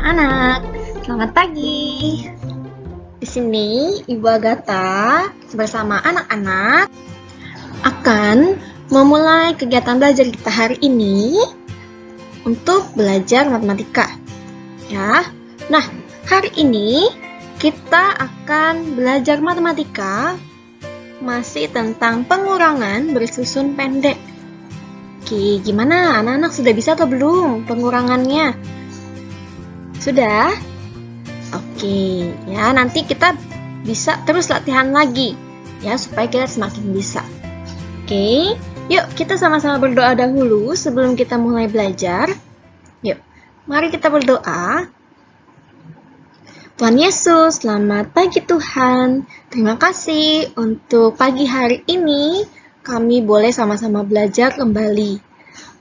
anak-anak. Selamat pagi. Di sini Ibu Agatha bersama anak-anak akan memulai kegiatan belajar kita hari ini untuk belajar matematika. Ya. Nah, hari ini kita akan belajar matematika masih tentang pengurangan bersusun pendek. Oke, gimana anak-anak sudah bisa atau belum pengurangannya? Sudah? Oke, ya nanti kita bisa terus latihan lagi ya supaya kita semakin bisa. Oke, yuk kita sama-sama berdoa dahulu sebelum kita mulai belajar. Yuk, mari kita berdoa. Tuhan Yesus, selamat pagi Tuhan. Terima kasih untuk pagi hari ini kami boleh sama-sama belajar kembali.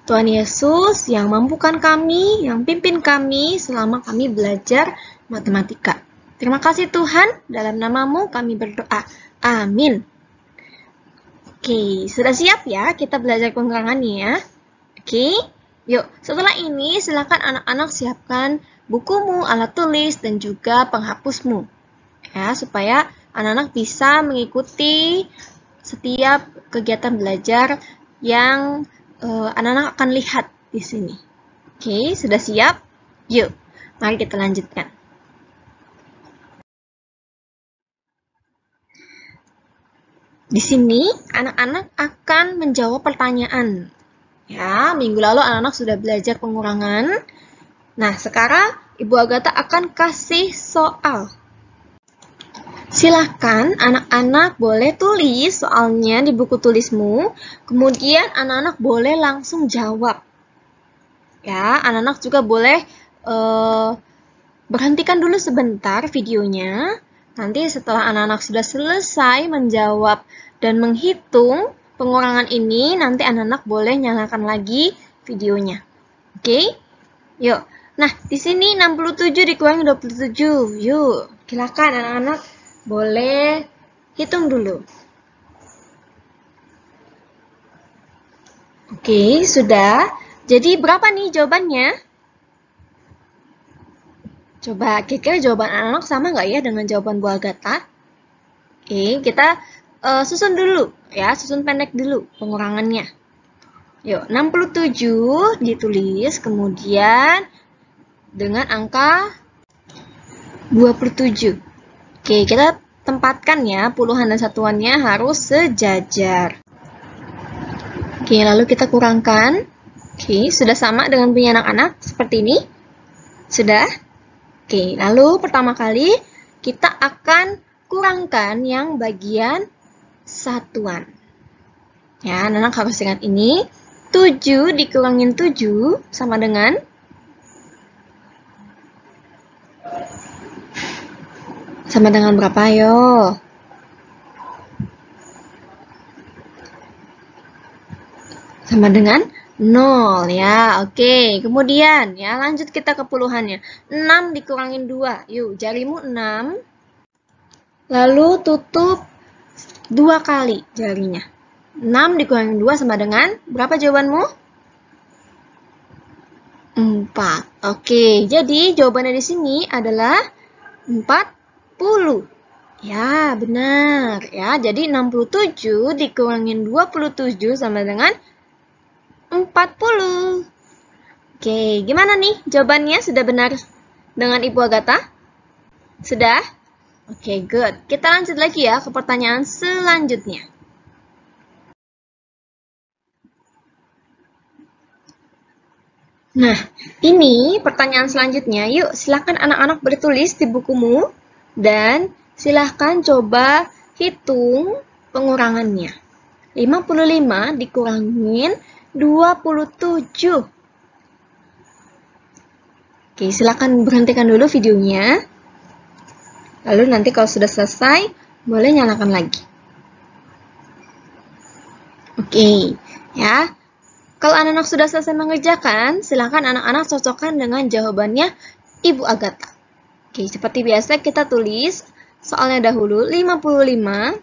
Tuhan Yesus yang mampukan kami, yang pimpin kami selama kami belajar matematika. Terima kasih Tuhan, dalam namamu kami berdoa. Amin. Oke, sudah siap ya kita belajar pengurangannya ya? Oke, yuk setelah ini silakan anak-anak siapkan bukumu, alat tulis, dan juga penghapusmu. Ya, supaya anak-anak bisa mengikuti setiap kegiatan belajar yang anak-anak akan lihat di sini. Oke, sudah siap? Yuk, mari kita lanjutkan. Di sini, anak-anak akan menjawab pertanyaan. Ya, minggu lalu anak-anak sudah belajar pengurangan. Nah, sekarang Ibu Agatha akan kasih soal. Silahkan anak-anak boleh tulis soalnya di buku tulismu, kemudian anak-anak boleh langsung jawab. Ya, anak-anak juga boleh berhentikan dulu sebentar videonya. Nanti setelah anak-anak sudah selesai menjawab dan menghitung pengurangan ini, nanti anak-anak boleh nyalakan lagi videonya. Oke? Yuk. Nah, di sini 67 dikurangi 27. Yuk, silakan anak-anak boleh hitung dulu. Oke, sudah. Jadi berapa nih jawabannya? Coba kira-kira jawaban anak-anak sama nggak ya dengan jawaban Bu Agatha? Oke, kita susun dulu ya, susun pendek dulu pengurangannya. Yuk, 67 ditulis, kemudian dengan angka 27. Oke, kita tempatkan ya, puluhan dan satuannya harus sejajar. Oke, lalu kita kurangkan. Oke, sudah sama dengan punya anak-anak seperti ini? Sudah? Oke, lalu pertama kali kita akan kurangkan yang bagian satuan. Ya, anak-anak harus ingat ini. 7 dikurangin 7 sama dengan berapa, yo? Sama dengan 0 ya. Oke, kemudian ya lanjut kita ke puluhannya. 6 dikurangin 2. Yuk, jarimu 6. Lalu tutup 2 kali jarinya. 6 dikurangin 2 sama dengan berapa jawabanmu? 4. Oke, jadi jawabannya di sini adalah 40. Ya, benar. Ya, jadi 67 dikurangin 27 sama dengan 40. Oke, gimana nih jawabannya? Sudah benar dengan Ibu Agatha? Sudah? Oke, good. Kita lanjut lagi ya ke pertanyaan selanjutnya. Nah, ini pertanyaan selanjutnya. Yuk, silakan anak-anak bertulis di bukumu dan silakan coba hitung pengurangannya. 55 dikurangin 27. Oke, silakan berhentikan dulu videonya. Lalu nanti kalau sudah selesai, boleh nyalakan lagi. Oke, ya. Kalau anak-anak sudah selesai mengerjakan, silakan anak-anak cocokkan dengan jawabannya Ibu Agatha. Oke, seperti biasa kita tulis soalnya dahulu 55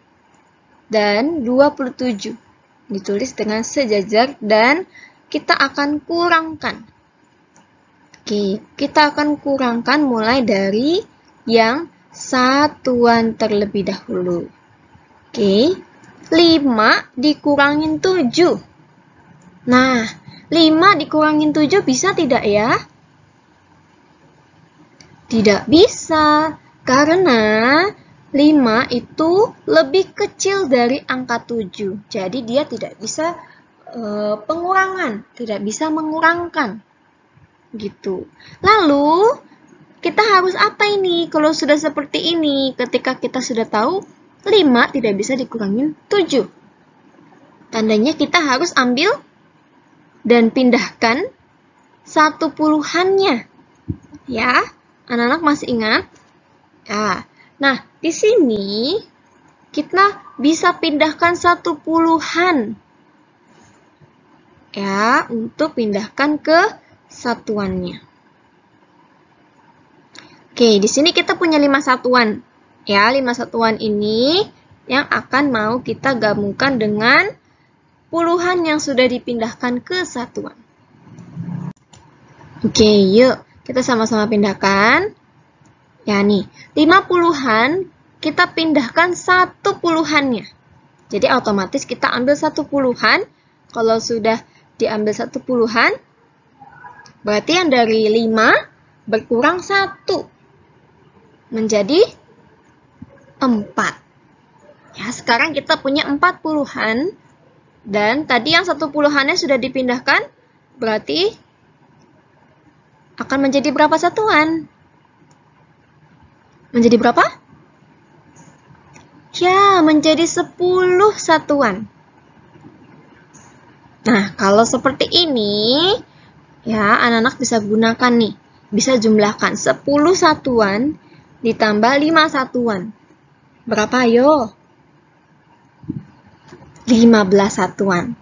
dan 27. Ditulis dengan sejajar dan kita akan kurangkan. Oke, kita akan kurangkan mulai dari yang satuan terlebih dahulu. Oke, 5 dikurangin 7. Nah, 5 dikurangin 7 bisa tidak ya? Tidak bisa, karena 5 itu lebih kecil dari angka 7. Jadi dia tidak bisa pengurangan, tidak bisa mengurangkan. Gitu. Lalu, kita harus apa ini? Kalau sudah seperti ini, ketika kita sudah tahu 5 tidak bisa dikurangin 7. Tandanya kita harus ambil dan pindahkan 1/10-nya. Ya, anak-anak masih ingat? Ya. Nah, di sini kita bisa pindahkan 1/10-an. Ya, untuk pindahkan ke satuannya. Oke, di sini kita punya 5 satuan. Ya, 5 satuan ini yang akan mau kita gabungkan dengan puluhan yang sudah dipindahkan ke satuan. Oke, yuk kita sama-sama pindahkan. Ya nih, 50-an kita pindahkan 1/10-annya. Jadi otomatis kita ambil 1/10-an. Kalau sudah diambil 1/10-an, berarti yang dari 5 berkurang 1. Menjadi 4. Ya, sekarang kita punya 40-an. Dan tadi yang 1/10-annya sudah dipindahkan, berarti akan menjadi berapa satuan? Menjadi berapa? Ya, menjadi 10 satuan. Nah, kalau seperti ini, ya, anak-anak bisa gunakan nih. Bisa jumlahkan 10 satuan ditambah 5 satuan. Berapa, ayo? 15 satuan.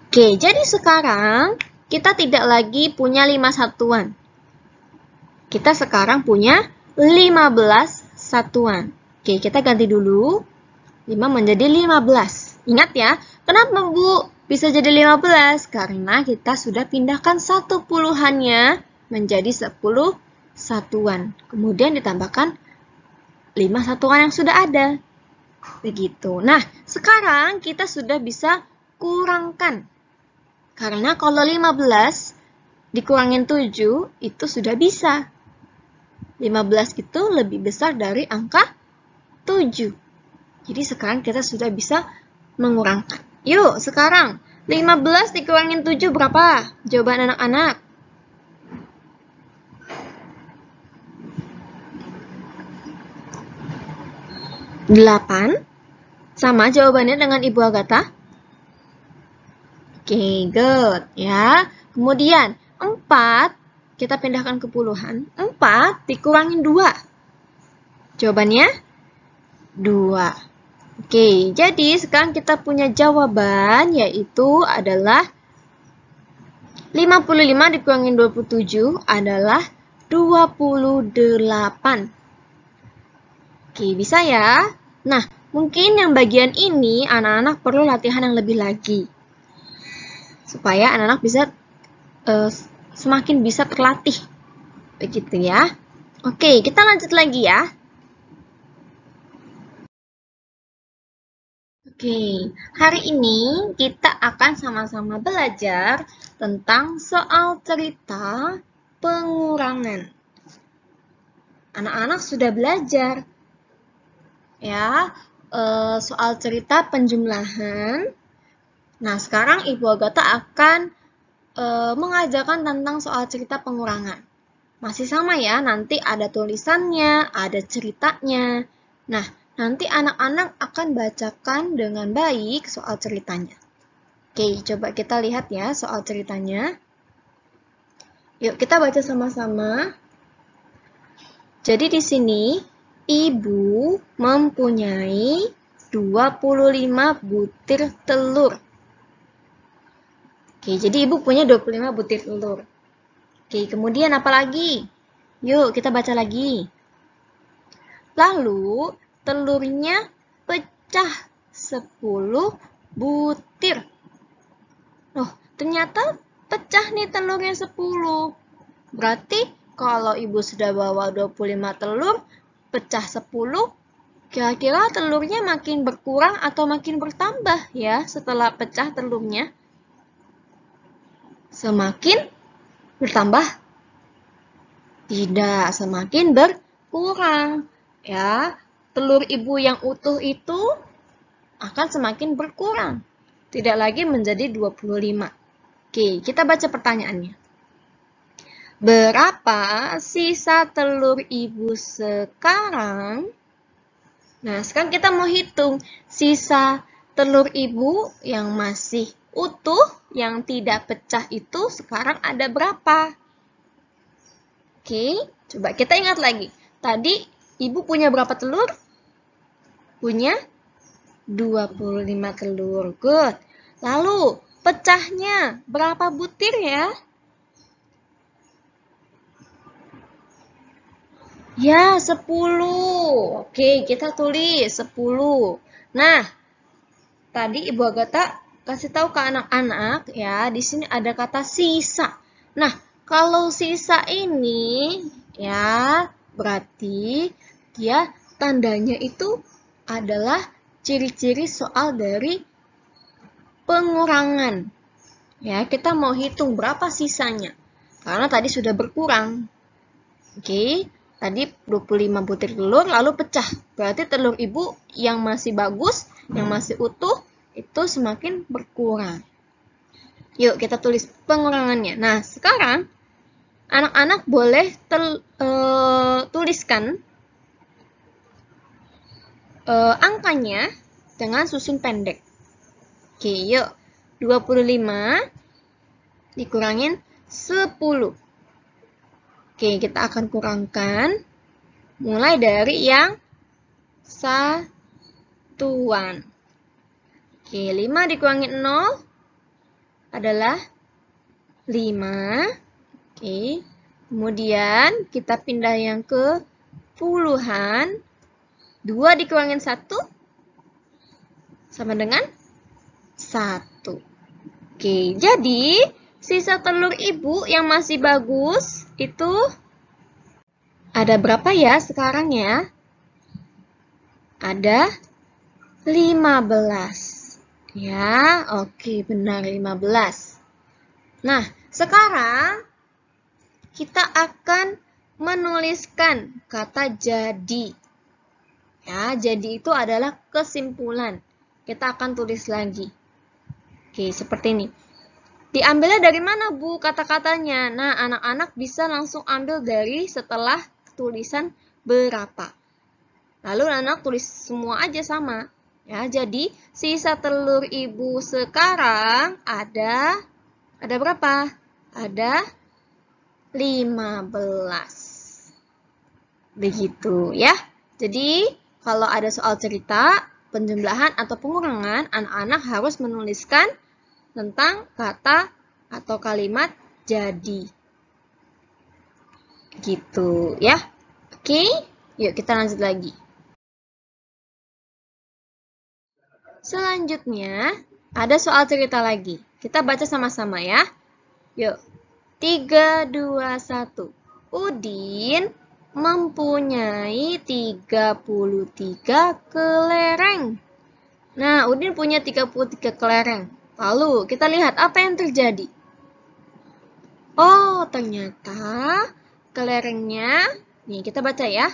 Oke, jadi sekarang kita tidak lagi punya 5 satuan. Kita sekarang punya 15 satuan. Oke, kita ganti dulu. 5 menjadi 15. Ingat ya, kenapa Bu bisa jadi 15? Karena kita sudah pindahkan 1/10-annya menjadi 10 satuan. Kemudian ditambahkan 5 satuan yang sudah ada. Begitu. Nah, sekarang kita sudah bisa kurangkan. Karena kalau 15 dikurangin 7, itu sudah bisa. 15 itu lebih besar dari angka 7. Jadi sekarang kita sudah bisa mengurangkan. Yuk, sekarang 15 dikurangin 7 berapa? Jawaban anak-anak. 8. Sama jawabannya dengan Ibu Agatha. Oke, good. Ya. Kemudian, 4. Kita pindahkan ke puluhan. 4 dikurangin 2. Jawabannya 2. Oke, jadi sekarang kita punya jawaban, yaitu adalah 55 dikurangin 27 adalah 28. Oke, bisa ya? Nah, mungkin yang bagian ini anak-anak perlu latihan yang lebih lagi. Supaya anak-anak bisa semakin bisa terlatih. Begitu ya. Oke, kita lanjut lagi ya. Oke, hari ini kita akan sama-sama belajar tentang soal cerita pengurangan. Anak-anak sudah belajar ya soal cerita penjumlahan. Nah, sekarang Ibu Agatha akan mengajarkan tentang soal cerita pengurangan. Masih sama ya, nanti ada tulisannya, ada ceritanya. Nah, nanti anak-anak akan bacakan dengan baik soal ceritanya. Oke, coba kita lihat ya soal ceritanya. Yuk, kita baca sama-sama. Jadi di sini, Ibu mempunyai 25 butir telur. Oke, jadi Ibu punya 25 butir telur. Oke, kemudian apa lagi? Yuk, kita baca lagi. Lalu, telurnya pecah 10 butir. Loh, ternyata pecah nih telurnya 10. Berarti kalau ibu sudah bawa 25 telur, pecah 10, kira-kira telurnya makin berkurang atau makin bertambah ya setelah pecah telurnya? Semakin bertambah? Tidak, semakin berkurang. Ya, telur ibu yang utuh itu akan semakin berkurang. Tidak lagi menjadi 25. Oke, kita baca pertanyaannya. Berapa sisa telur ibu sekarang? Nah, sekarang kita mau hitung sisa telur ibu yang masih utuh, yang tidak pecah itu sekarang ada berapa? Oke, coba kita ingat lagi. Tadi ibu punya berapa telur? Punya 25 telur. Good. Lalu, pecahnya berapa butir ya? Ya, 10. Oke, kita tulis 10. Nah, tadi Ibu Agatha kasih tahu ke anak-anak ya, di sini ada kata sisa. Nah, kalau sisa ini ya, berarti dia tandanya itu adalah ciri-ciri soal dari pengurangan. Ya, kita mau hitung berapa sisanya. Karena tadi sudah berkurang. Oke. Tadi 25 butir telur lalu pecah. Berarti telur ibu yang masih bagus, yang masih utuh, itu semakin berkurang. Yuk kita tulis pengurangannya. Nah sekarang anak-anak boleh tuliskan angkanya dengan susun pendek. Oke yuk. 25 dikurangin 10. Oke, kita akan kurangkan mulai dari yang satuan. Oke, 5 dikurangin 0 adalah 5. Oke, kemudian kita pindah yang ke puluhan. 2 dikurangin 1 sama dengan 1. Oke, jadi sisa telur ibu yang masih bagus itu ada berapa ya sekarang ya? Ada 15. Ya, oke benar 15. Nah, sekarang kita akan menuliskan kata jadi. Ya, jadi itu adalah kesimpulan. Kita akan tulis lagi. Oke, seperti ini. Diambilnya dari mana, Bu, kata-katanya? Nah, anak-anak bisa langsung ambil dari setelah tulisan berapa. Lalu anak tulis semua aja sama. Ya, jadi sisa telur ibu sekarang ada berapa? Ada 15. Begitu ya. Jadi, kalau ada soal cerita, penjumlahan atau pengurangan, anak-anak harus menuliskan tentang kata atau kalimat jadi. Gitu ya. Oke, yuk kita lanjut lagi. Selanjutnya, ada soal cerita lagi. Kita baca sama-sama ya. Yuk. 3, 2, 1. Udin mempunyai 33 kelereng. Nah, Udin punya 33 kelereng. Lalu, kita lihat apa yang terjadi. Oh, ternyata kelerengnya, nih kita baca ya.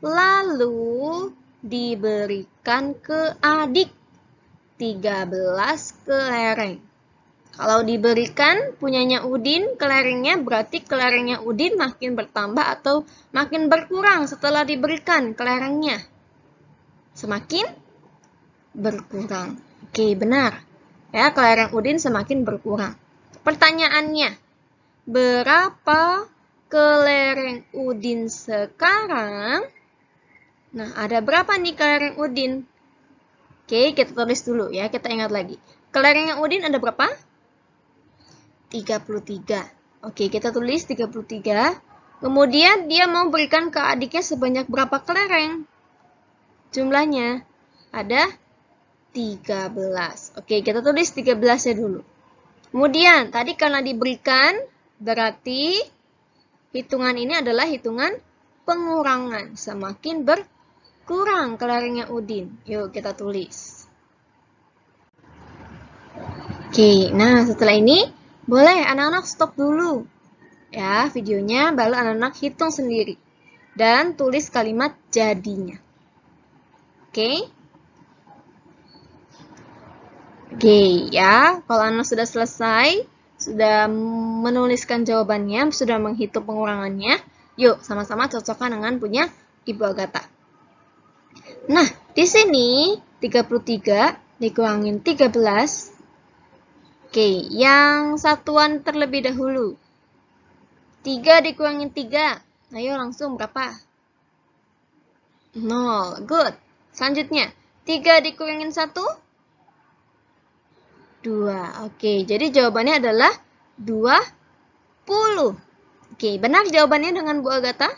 Lalu, diberikan ke adik 13 kelereng. Kalau diberikan punyanya Udin, kelerengnya berarti kelerengnya Udin makin bertambah atau makin berkurang setelah diberikan kelerengnya. Semakin berkurang. Oke, benar. Ya, kelereng Udin semakin berkurang. Pertanyaannya, berapa kelereng Udin sekarang? Nah, ada berapa nih kelereng Udin? Oke, kita tulis dulu ya, kita ingat lagi. Kelereng Udin ada berapa? 33. Oke, kita tulis 33. Kemudian dia mau berikan ke adiknya sebanyak berapa kelereng? Jumlahnya ada 13. Oke, kita tulis 13 ya dulu. Kemudian, tadi karena diberikan, berarti hitungan ini adalah hitungan pengurangan. Semakin berkurang kelerengnya Udin. Yuk kita tulis. Oke, nah setelah ini boleh anak-anak stop dulu. Ya, videonya baru anak-anak hitung sendiri. Dan tulis kalimat jadinya. Oke? Oke, ya. Kalau anak sudah selesai, sudah menuliskan jawabannya, sudah menghitung pengurangannya, yuk sama-sama cocokkan dengan punya Ibu Agatha. Nah, di sini 33 dikurangin 13. Oke, yang satuan terlebih dahulu. 3 dikurangin 3. Ayo langsung berapa? 0. Good. Selanjutnya, 3 dikurangin 1? 2. Oke, jadi jawabannya adalah 20. Oke, benar jawabannya dengan Bu Agatha?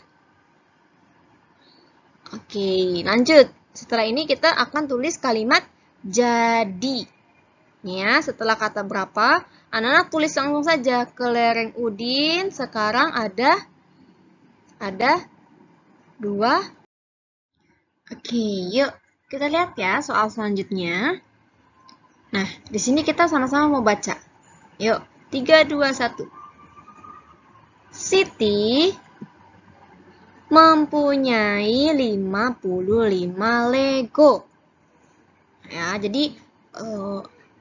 Oke, lanjut. Setelah ini kita akan tulis kalimat jadi. Ya, setelah kata berapa, anak-anak tulis langsung saja. Kelereng Udin sekarang ada 2. Oke, yuk kita lihat ya soal selanjutnya. Nah, di sini kita sama-sama mau baca. Yuk, 3, 2, 1. Siti mempunyai 55 Lego. Ya, jadi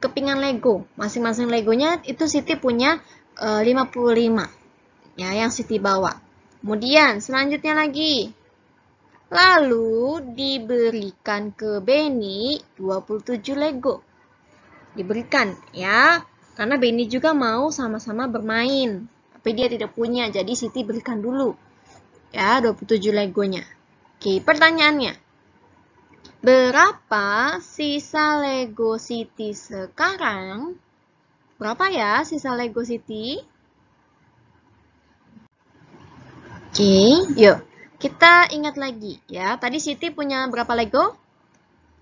kepingan Lego. Masing-masing Legonya itu Siti punya 55. Ya, yang Siti bawa. Kemudian selanjutnya lagi. Lalu diberikan ke Benny 27 Lego. Diberikan ya, karena Benny juga mau sama-sama bermain. Tapi dia tidak punya, jadi Siti berikan dulu. Ya, 27 Legonya. Oke, pertanyaannya. Berapa sisa Lego Siti sekarang? Berapa ya sisa Lego Siti? Oke, yuk. Kita ingat lagi ya. Tadi Siti punya berapa Lego?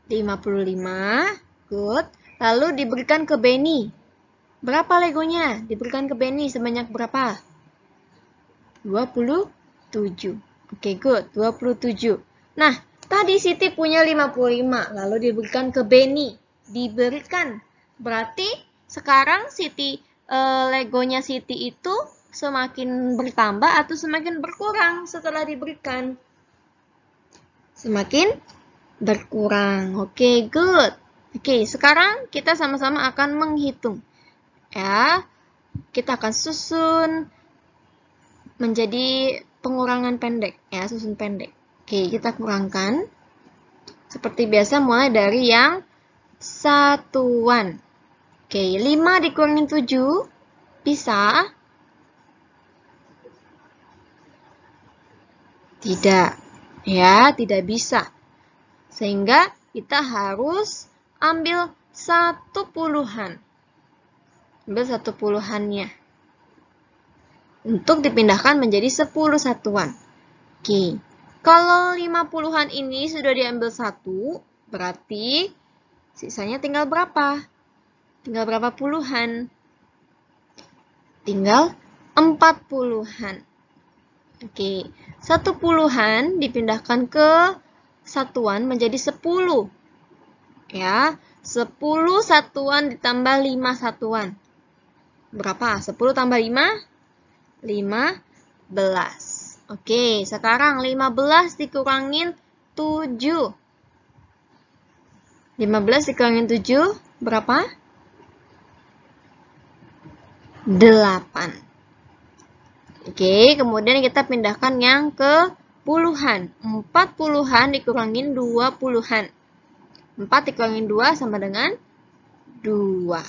55. Good. Lalu diberikan ke Benny. Berapa Legonya? Diberikan ke Benny sebanyak berapa? 27. Oke, good. 27. Nah, tadi Siti punya 55, lalu diberikan ke Benny. Diberikan. Berarti sekarang Legonya Siti itu semakin bertambah atau semakin berkurang setelah diberikan? Semakin berkurang. Oke, good. Oke, sekarang kita sama-sama akan menghitung. Ya, kita akan susun menjadi pengurangan pendek. Ya, susun pendek. Oke, kita kurangkan. Seperti biasa mulai dari yang satuan. Oke, 5 dikurangin 7. Bisa? Tidak. Ya, tidak bisa. Sehingga kita harus ambil 1 puluhan. Ambil 1 puluhannya. Untuk dipindahkan menjadi 10 satuan. Oke. Kalau 50-an ini sudah diambil 1, berarti sisanya tinggal berapa? Tinggal berapa puluhan? Tinggal 40-an. Oke, 1 puluhan dipindahkan ke satuan menjadi 10. Ya, 10 satuan ditambah 5 satuan. Berapa? 10 tambah 5? 15. Oke, sekarang 15 dikurangin 7. 15 dikurangin 7, berapa? 8. Oke, kemudian kita pindahkan yang ke puluhan. 4 puluhan dikurangin 2 puluhan. 4 dikurangin 2 sama dengan 2.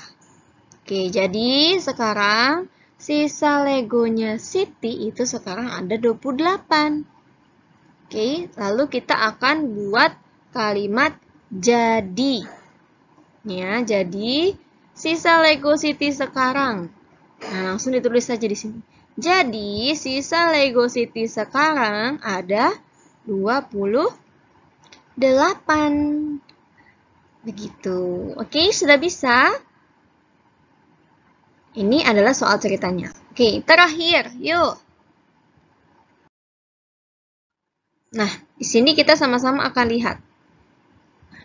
Oke, jadi sekarang sisa Legonya Siti itu sekarang ada 28. Oke, lalu kita akan buat kalimat jadi. Ya, jadi sisa Lego Siti sekarang. Nah, langsung ditulis saja di sini. Jadi, sisa Lego Siti sekarang ada 28. Begitu. Oke, sudah bisa? Ini adalah soal ceritanya. Oke, terakhir. Yuk. Nah, di sini kita sama-sama akan lihat.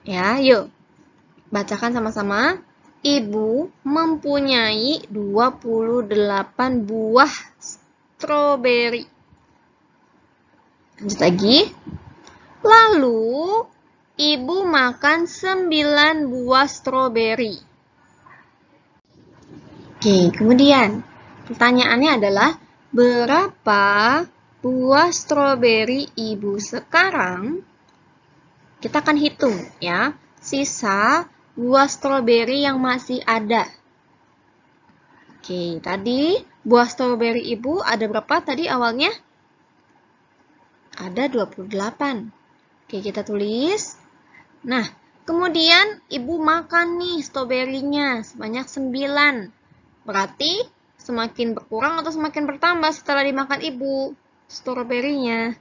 Ya, yuk. Bacakan sama-sama. Ibu mempunyai 28 buah stroberi. Lanjut lagi. Lalu, ibu makan 9 buah stroberi. Oke, kemudian pertanyaannya adalah berapa buah stroberi ibu sekarang? Kita akan hitung ya, sisa buah stroberi yang masih ada. Oke, tadi buah stroberi ibu ada berapa tadi awalnya? Ada 28. Oke, kita tulis. Nah, kemudian ibu makan nih stroberinya sebanyak 9. Berarti semakin berkurang atau semakin bertambah setelah dimakan ibu stroberinya?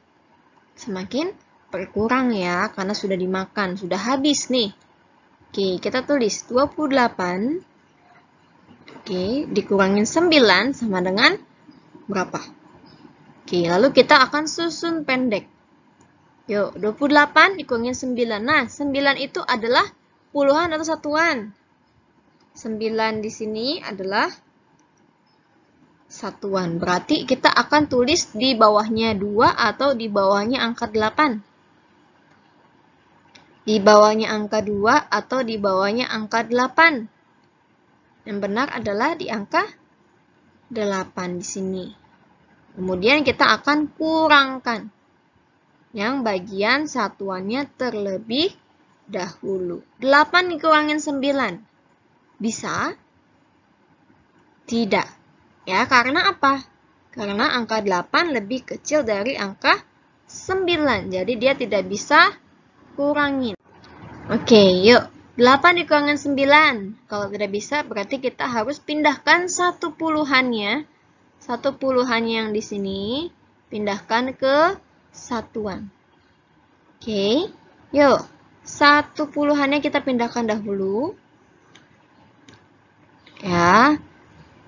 Semakin berkurang ya, karena sudah dimakan, sudah habis nih. Oke, kita tulis 28. Oke, dikurangin 9 sama dengan berapa? Oke, lalu kita akan susun pendek. Yuk, 28 dikurangin 9. Nah, 9 itu adalah puluhan atau satuan? 9 di sini adalah satuan. Berarti kita akan tulis di bawahnya 2 atau di bawahnya angka 8. Di bawahnya angka 2 atau di bawahnya angka 8. Yang benar adalah di angka 8 di sini. Kemudian kita akan kurangkan yang bagian satuannya terlebih dahulu. 8 dikurangin 9. Bisa? Tidak. Ya, karena apa? Karena angka 8 lebih kecil dari angka 9. Jadi dia tidak bisa kurangin. Oke, yuk. 8 dikurangin 9. Kalau tidak bisa, berarti kita harus pindahkan satu puluhannya. Satu puluhannya yang di sini, pindahkan ke satuan. Oke, yuk. Satu puluhannya kita pindahkan dahulu. Ya,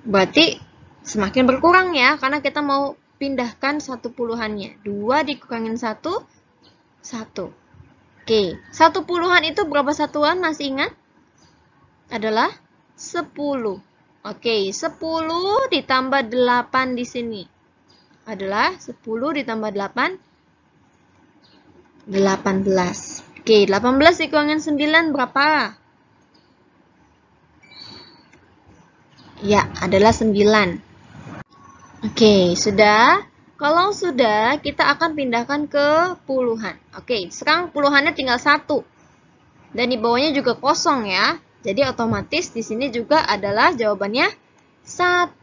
berarti semakin berkurang ya, karena kita mau pindahkan satu puluhannya. 2 dikurangin 1, 1. Oke, satu puluhan itu berapa satuan? Masih ingat? Adalah 10. Oke, 10 ditambah 8 di sini. Adalah 10 ditambah 8, 18. Oke, 18 dikurangin 9 berapa? Ya, adalah 9. Oke, sudah. Kalau sudah, kita akan pindahkan ke puluhan. Oke, sekarang puluhannya tinggal 1. Dan di bawahnya juga kosong ya. Jadi otomatis di sini juga adalah jawabannya 1.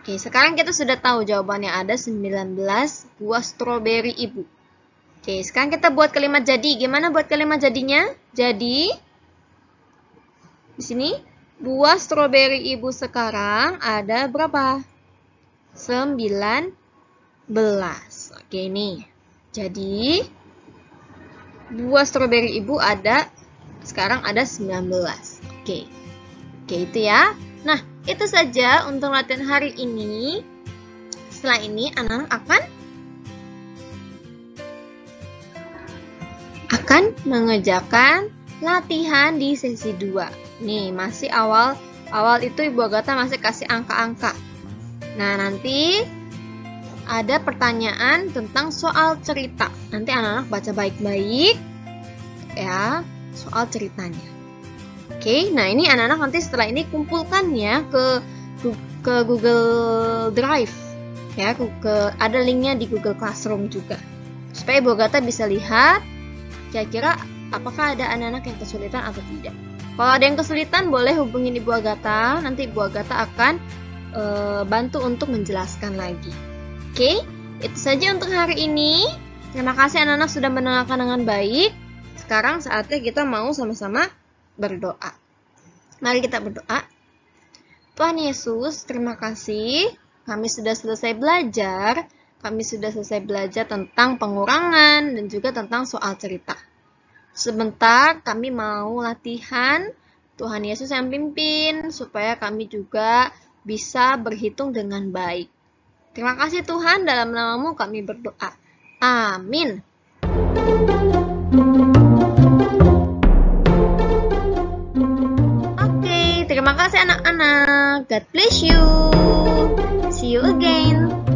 Oke, sekarang kita sudah tahu jawabannya ada 19 buah stroberi ibu. Oke, sekarang kita buat kalimat jadi. Gimana buat kalimat jadinya? Jadi, di sini buah stroberi ibu sekarang ada berapa? 19. Oke, ini. Jadi, buah stroberi ibu ada, sekarang ada 19. Oke, itu ya. Nah, itu saja untuk latihan hari ini. Setelah ini, anak-anak akan mengerjakan latihan di sesi 2. Nih, masih awal itu Ibu Agatha masih kasih angka-angka. Nah, nanti ada pertanyaan tentang soal cerita. Nanti anak-anak baca baik-baik ya soal ceritanya. Oke, nah ini anak-anak nanti setelah ini kumpulkan ya ke Google Drive ya, ada linknya di Google Classroom juga. Supaya Ibu Agatha bisa lihat kira-kira apakah ada anak-anak yang kesulitan atau tidak. Kalau ada yang kesulitan boleh hubungin Ibu Agatha, nanti Ibu Agatha akan bantu untuk menjelaskan lagi. Oke, itu saja untuk hari ini. Terima kasih anak-anak sudah mendengarkan dengan baik. Sekarang saatnya kita mau sama-sama berdoa. Mari kita berdoa. Tuhan Yesus, terima kasih. Kami sudah selesai belajar. Kami sudah selesai belajar tentang pengurangan dan juga tentang soal cerita. Sebentar kami mau latihan. Tuhan Yesus yang pimpin supaya kami juga bisa berhitung dengan baik. Terima kasih Tuhan, dalam nama-Mu kami berdoa. Amin. Oke, terima kasih anak-anak. God bless you. See you again.